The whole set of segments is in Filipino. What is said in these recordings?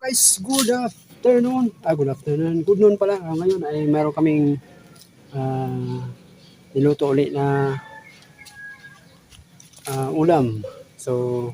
Guys, good afternoon. Good afternoon. Good noon pala. Ngayon ay meron kaming niluto ulit na ulam. So,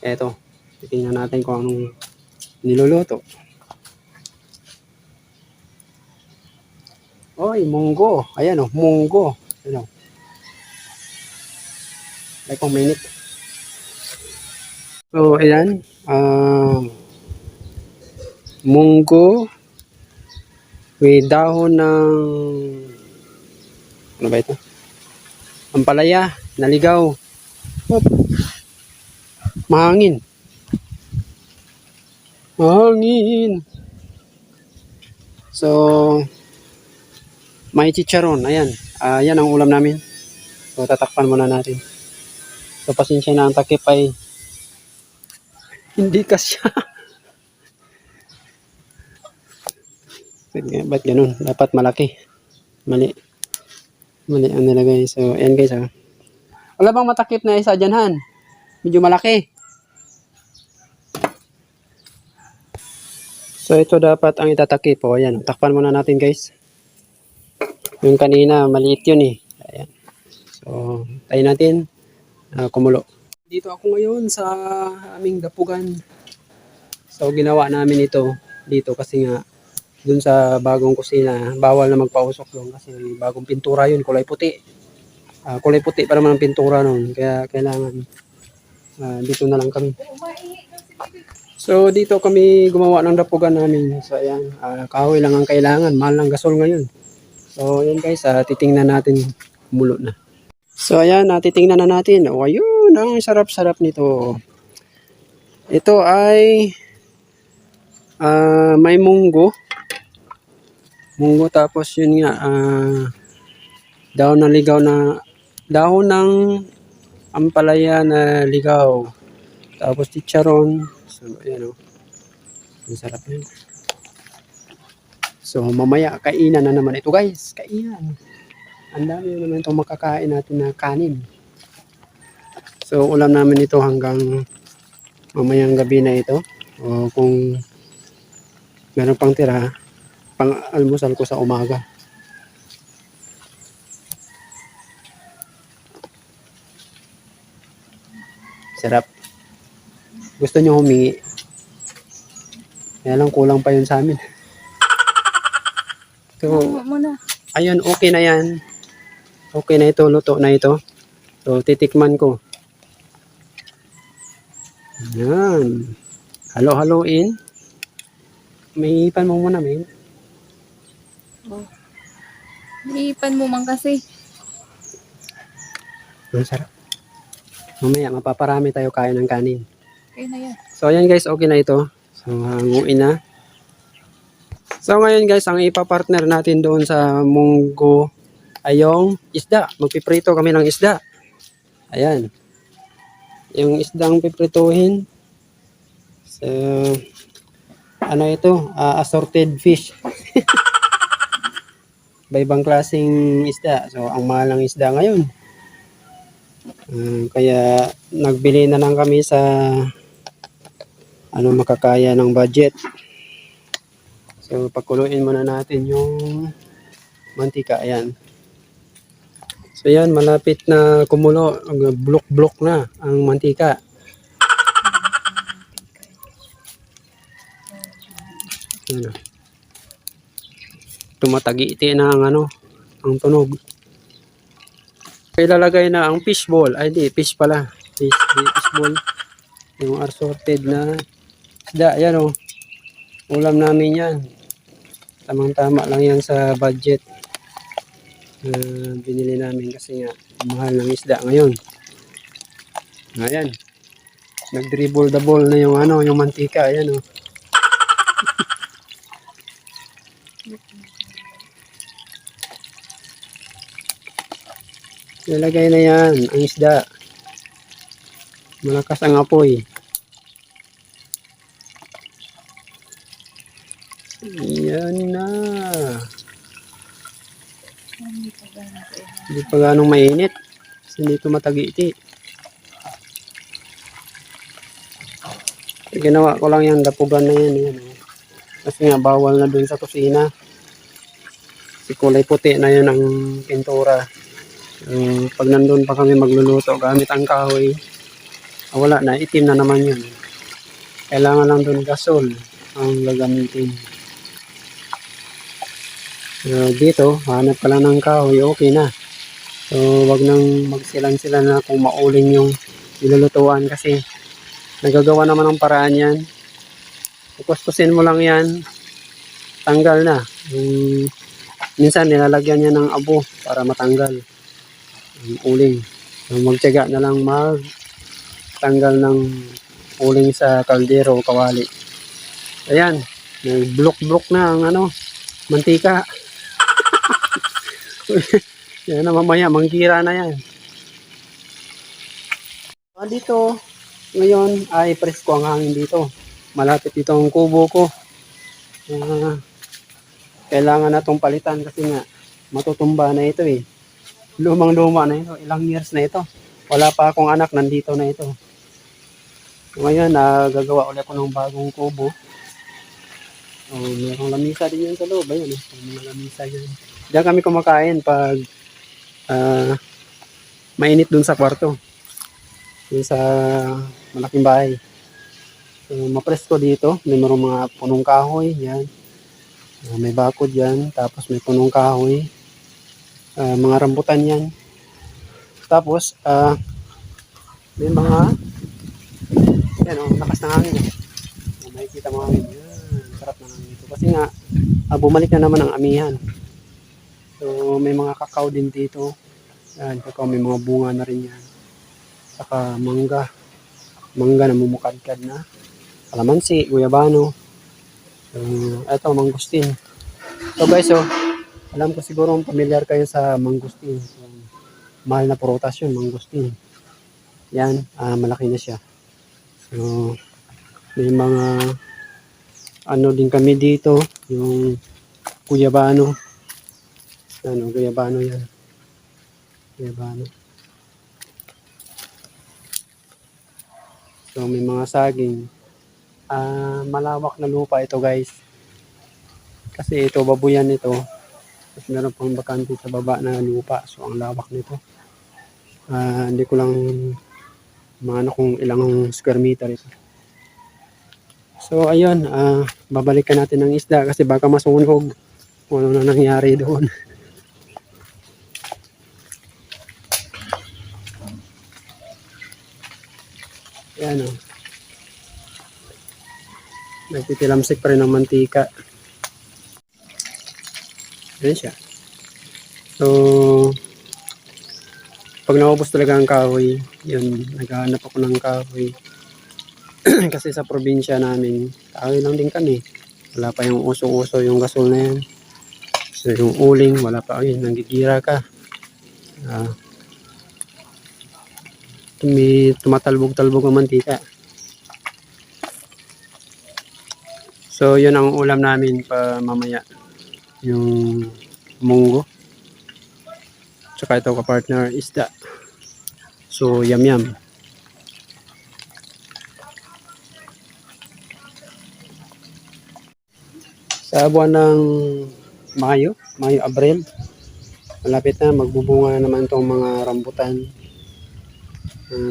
eto. Titingnan natin kung anong niluluto. Oy, munggo. Ayan oh, munggo. Ayan oh. Like a minute. So, ayan. Munggo with dahon ng ano ba ito? Ampalaya, naligaw. Hop. Mahangin. Mahangin. So, may chicharon. Ayan. Yan ang ulam namin. So, tatakpan muna natin. So, pasensya na ang takip ay hindi kasya. Ba't ganun? Dapat malaki. Mali. Mali ang nilagay. So, ayan guys ha. Wala bang matakip na isa dyan han? Medyo malaki. So, ito dapat ang itatakip. O, ayan. Takpan muna natin guys. Yung kanina, maliit yun eh. Ayan. So, tayo natin. Kumulo. Dito ako ngayon sa aming dapugan. So, ginawa namin ito dito kasi nga dun sa bagong kusina, bawal na magpausok doon kasi bagong pintura yun, kulay puti. Kulay puti pa naman ang pintura noon, kaya kailangan dito na lang kami. So, dito kami gumawa ng dapugan namin. So, ayan, kahoy lang ang kailangan, mahal ng gasol ngayon. So, ayan guys, titingnan natin kumulo na. So, ayan, titingnan na natin. O, ayun, ang sarap-sarap nito. Ito ay may munggo. Munggo tapos yun nga, dahon ng ligaw na, dahon ng ampalaya na ligaw. Tapos chicharon. So, ayan o. Ang sarap yun. So, mamaya, kainan na naman ito guys. Kainan. Ang dami naman itong makakain natin na kanin. So, ulam namin ito hanggang mamayang gabi na ito. O kung meron pang tira, pang almusal ko sa umaga. Sarap. Gusto nyo humingi? Kaya lang kulang pa yun sa amin. So, ayun, okay na yan. Okay na ito, luto na ito. So, titikman ko. Yan. Halo-haloin. May ipan mo muna, May. Oh. Ipan mo man kasi. Ang sarap. Mamaya, mapaparami tayo kain ng kanin. Okay na yan. So, ayan guys, okay na ito. So, hanguin na. So, ngayon guys, ang ipapartner natin doon sa munggo ay yung isda. Magpiprito kami ng isda. Ayan. Yung isdang piprituhin. So, ano ito? Assorted fish. Iba-ibang klaseng isda. So, ang mahal ng isda ngayon. Kaya, nagbili na lang kami sa ano makakaya ng budget. So, pakuluin muna natin yung mantika. Ayan. So, yan. Malapit na kumulo. Blok-blok na ang mantika. Ayan. Tumatagi-iti na ang ano, ang tunog. Ilalagay na ang fish ball. Ay, di, fish pala. Fish ball. Yung assorted na isda. Ayan o. Ulam namin yan. Tamang-tama lang yan sa budget. Binili namin kasi nga mahal ng isda ngayon. Ayan. Nag-dribble the ball na yung ano, yung mantika. Ayan o. Nilagay na yan ang isda. Malakas ang apoy. Yan na. Hindi pa ganong mainit. Kasi hindi ito matagi-iti. Ginawa ko lang yung dapugan na yan. Yan oh. Kasi nga bawal na dun sa kusina. Si kulay puti na yun ang pintura. Pag nandun pa kami magluluto gamit ang kahoy, wala na, itim na naman yun. Kailangan lang dun gasol ang gagamitin. Dito, hanap ka lang ng kahoy, okay na. So, wag nang magsilan-sila na kung mauling yung nilulutuan kasi nagagawa naman ng paraan yan. Kukuskusin mo lang yan, tanggal na. Minsan nilalagyan niya ng abo para matanggal yung uling. So, magtiyaga na lang magtanggal ng uling sa kaldero o kawali. Ayan, may blok-blok na ang mantika. Yan na mamaya, mangkira na yan. Dito, ngayon ay presko ang hangin dito. Malapit dito ang kubo ko. Kailangan na itong palitan kasi nga matutumba na ito eh. Lumang-luma na ito. Ilang years na ito. Wala pa akong anak, nandito na ito. Ngayon, gagawa ulit ako ng bagong kubo. Mayroong lamisa din yan sa loob. Ayan, may lamisa yan. Diyan kami kumakain pag mainit dun sa kwarto. Dun sa malaking bahay. So, mapresko dito. May mga punong kahoy. Yan. May bakod yan. Tapos may punong kahoy. Mga rambutan yan. Tapos, may mga yan lakas ng hangin. Makikita mo hangin. Yan, sarap ng hangin ito. Kasi nga, bumalik na naman ang amihan. So, may mga kakao din dito. Yan, kakao, may mga bunga na rin yan. Saka mangga. Mangga na mumukadkad na. Kalamansi, guyabano. Ito, mangustin. So guys, alam ko siguro familiar kayo sa mangustin. So, mahal na prutas yun, mangustin. Yan, malaki na siya. So, may mga din kami dito, yung guyabano. Guyabano yan. Guyabano. So, may mga saging. Malawak na lupa ito guys. Kasi ito, babuyan ito. Tapos meron pang bakante sa baba na lupa. So, ang lawak nito. Hindi ko lang maano kung ilang square meter ito. So, ayun. Babalikan natin ng isda kasi baka masunog. Kung ano na nangyari doon. Ayan o. Nagtitilamsik pa rin ng mantika. Ayan siya. So, pag naubos talaga ang kahoy, yun, naghahanap ako ng kahoy. Kasi sa probinsya namin, kahoy lang din kami. Wala pa yung uso-uso yung gasol na yan. So, yung uling, wala pa. Ayun, nangigira ka. Tumatalbog-talbog ang mantika. So, yun ang ulam namin pa mamaya. Yung munggo. Tsaka ito ka-partner, isda. So, yum-yum. Sa buwan ng Mayo, Abril, malapit na magbubunga naman itong mga rambutan.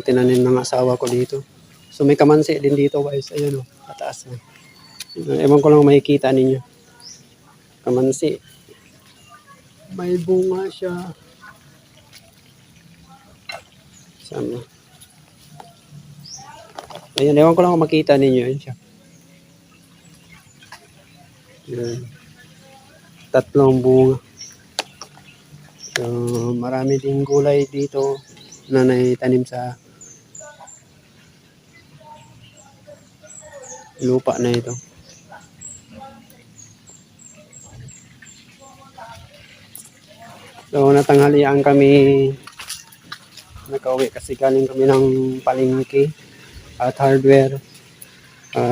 Tinanim ng asawa ko dito. So, may kamansi din dito guys. Ayan o, pataas na. Ewan ko lang makikita ninyo. Kamansi. May bunga siya. Sama. Ayan, ewan ko lang kung makita ninyo. Ayan siya. Ayan. 3 bunga. So, marami ding gulay dito na naitanim sa lupa na ito. So, natanghalian kami, nakauwi kasi galing kami ng palengke at hardware.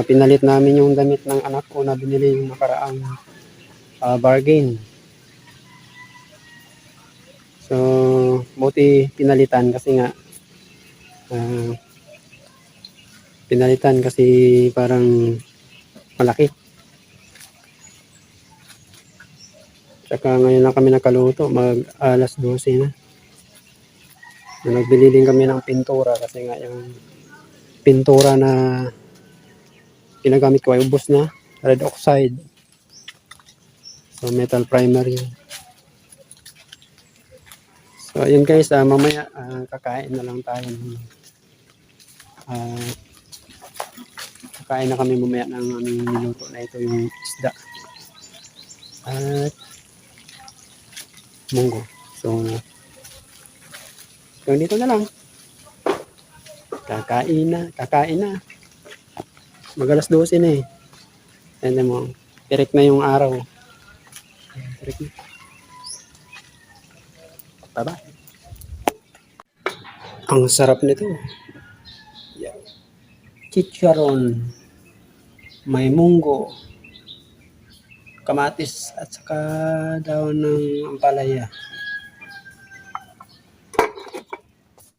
Pinalit namin yung damit ng anak ko na binili yung nakaraang bargain. So, buti pinalitan kasi nga pinalitan kasi parang malaki. Tsaka ngayon lang kami nakaluto, mag alas 12 na. Nagbili din kami ng pintura kasi nga yung pintura na ginagamit ko ay ubos na. Red oxide. So metal primer yun. So ayun guys, mamaya kakain na lang tayo. Kakain na kami mamaya ng aming niluto na ito, yung isda at munggo. So yung dito na lang. Kakain na. Mag-alas 12 na eh. Tignan mo, tirik na yung araw. Tirik na. Bye-bye. Ang sarap nito. Yeah. Chicharon, may munggo, kamatis at saka daon ng ampalaya.